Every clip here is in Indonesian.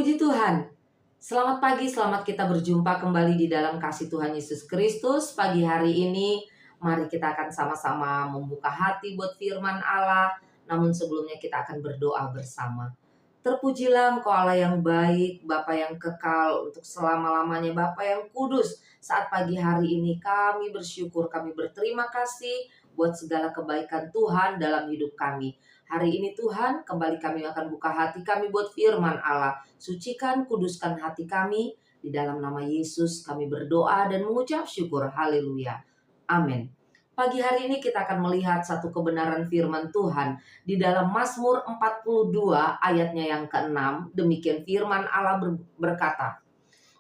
Puji Tuhan. Selamat pagi, selamat kita berjumpa kembali di dalam kasih Tuhan Yesus Kristus. Pagi hari ini, mari kita akan sama-sama membuka hati buat firman Allah. Namun sebelumnya kita akan berdoa bersama. Terpujilah Engkau Allah yang baik, Bapa yang kekal untuk selama-lamanya, Bapa yang kudus. Saat pagi hari ini kami bersyukur, kami berterima kasih buat segala kebaikan Tuhan dalam hidup kami. Hari ini Tuhan, kembali kami akan buka hati kami buat firman Allah. Sucikan, kuduskan hati kami. Di dalam nama Yesus kami berdoa dan mengucap syukur. Haleluya. Amin. Pagi hari ini kita akan melihat satu kebenaran firman Tuhan di dalam Mazmur 42 ayatnya yang ke-6. Demikian firman Allah berkata,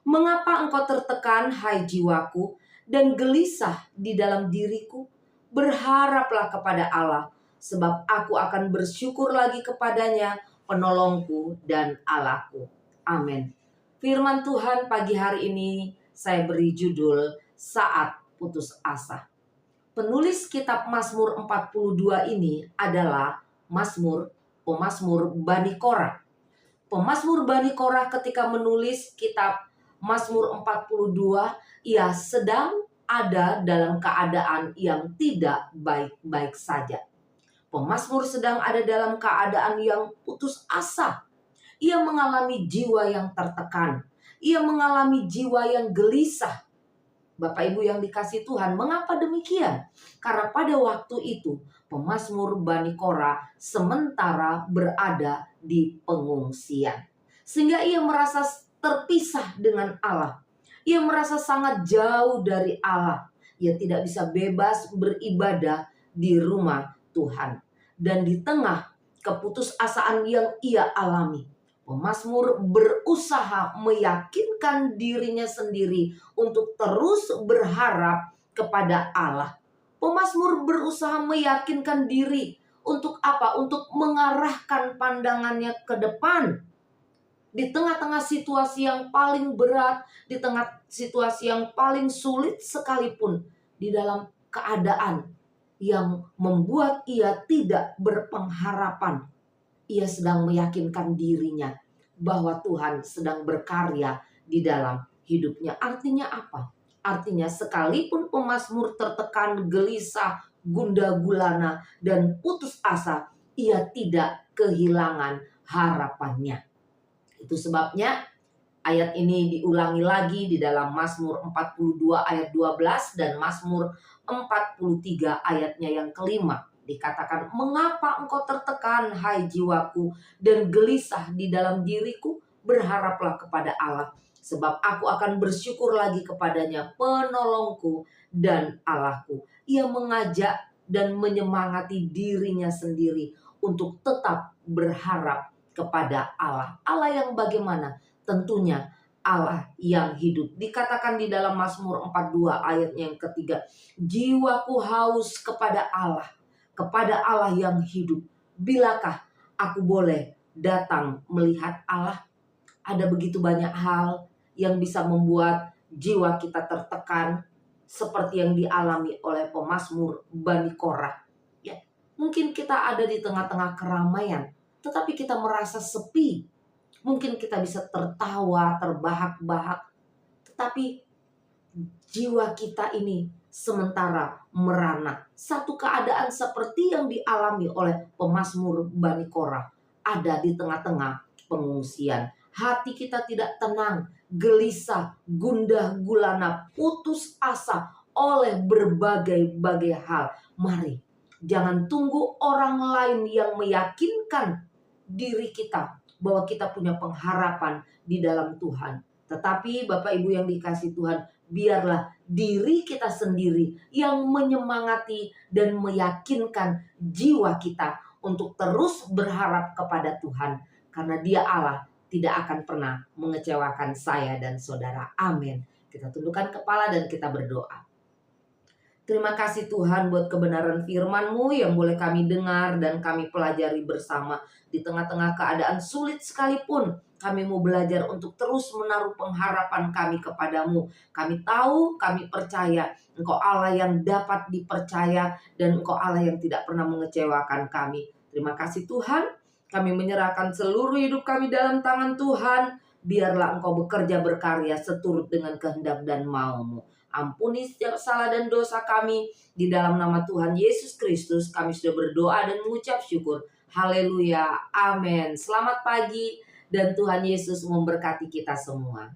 "Mengapa engkau tertekan, hai jiwaku, dan gelisah di dalam diriku? Berharaplah kepada Allah, sebab aku akan bersyukur lagi kepadanya, penolongku dan Allahku." Amin. Firman Tuhan pagi hari ini saya beri judul Saat Putus Asa. Penulis kitab Mazmur 42 ini adalah pemazmur Bani Korah. Pemazmur Bani Korah ketika menulis kitab Mazmur 42, ia sedang ada dalam keadaan yang tidak baik-baik saja. Pemazmur sedang ada dalam keadaan yang putus asa. Ia mengalami jiwa yang tertekan. Ia mengalami jiwa yang gelisah. Bapak Ibu yang dikasih Tuhan, mengapa demikian? Karena pada waktu itu pemazmur Bani Korah sementara berada di pengungsian. Sehingga ia merasa terpisah dengan Allah. Ia merasa sangat jauh dari Allah. Ia tidak bisa bebas beribadah di rumah Tuhan. Dan di tengah keputusasaan yang ia alami, pemazmur berusaha meyakinkan dirinya sendiri untuk terus berharap kepada Allah. Pemazmur berusaha meyakinkan diri untuk apa? Untuk mengarahkan pandangannya ke depan. Di tengah-tengah situasi yang paling berat, di tengah situasi yang paling sulit sekalipun, di dalam keadaan yang membuat ia tidak berpengharapan, ia sedang meyakinkan dirinya bahwa Tuhan sedang berkarya di dalam hidupnya. Artinya apa? Artinya sekalipun pemazmur tertekan, gelisah, gundah gulana, dan putus asa, ia tidak kehilangan harapannya. Itu sebabnya ayat ini diulangi lagi di dalam Mazmur 42 ayat 12 dan Mazmur 43 ayatnya yang kelima. Dikatakan, "Mengapa engkau tertekan, hai jiwaku, dan gelisah di dalam diriku? Berharaplah kepada Allah, sebab aku akan bersyukur lagi kepadanya, penolongku dan Allahku." Ia mengajak dan menyemangati dirinya sendiri untuk tetap berharap kepada Allah. Allah yang bagaimana? Tentunya Allah yang hidup. Dikatakan di dalam Mazmur 42 ayat yang ketiga, "Jiwaku haus kepada Allah yang hidup. Bilakah aku boleh datang melihat Allah?" Ada begitu banyak hal yang bisa membuat jiwa kita tertekan seperti yang dialami oleh pemazmur Bani Korah. Ya, mungkin kita ada di tengah-tengah keramaian, tetapi kita merasa sepi. Mungkin kita bisa tertawa, terbahak-bahak, tetapi jiwa kita ini sementara merana. Satu keadaan seperti yang dialami oleh pemazmur Bani Korah ada di tengah-tengah pengungsian. Hati kita tidak tenang, gelisah, gundah gulana, putus asa oleh berbagai-bagai hal. Mari, jangan tunggu orang lain yang meyakinkan diri kita bahwa kita punya pengharapan di dalam Tuhan. Tetapi Bapak Ibu yang dikasih Tuhan, biarlah diri kita sendiri yang menyemangati dan meyakinkan jiwa kita untuk terus berharap kepada Tuhan. Karena Dia Allah tidak akan pernah mengecewakan saya dan saudara. Amin. Kita tundukkan kepala dan kita berdoa. Terima kasih Tuhan buat kebenaran firman-Mu yang boleh kami dengar dan kami pelajari bersama. Di tengah-tengah keadaan sulit sekalipun, kami mau belajar untuk terus menaruh pengharapan kami kepadamu. Kami tahu, kami percaya Engkau Allah yang dapat dipercaya dan Engkau Allah yang tidak pernah mengecewakan kami. Terima kasih Tuhan, kami menyerahkan seluruh hidup kami dalam tangan Tuhan. Biarlah Engkau bekerja berkarya seturut dengan kehendak dan mau-Mu. Ampuni setiap salah dan dosa kami. Di dalam nama Tuhan Yesus Kristus kami sudah berdoa dan mengucap syukur. Haleluya. Amin. Selamat pagi dan Tuhan Yesus memberkati kita semua.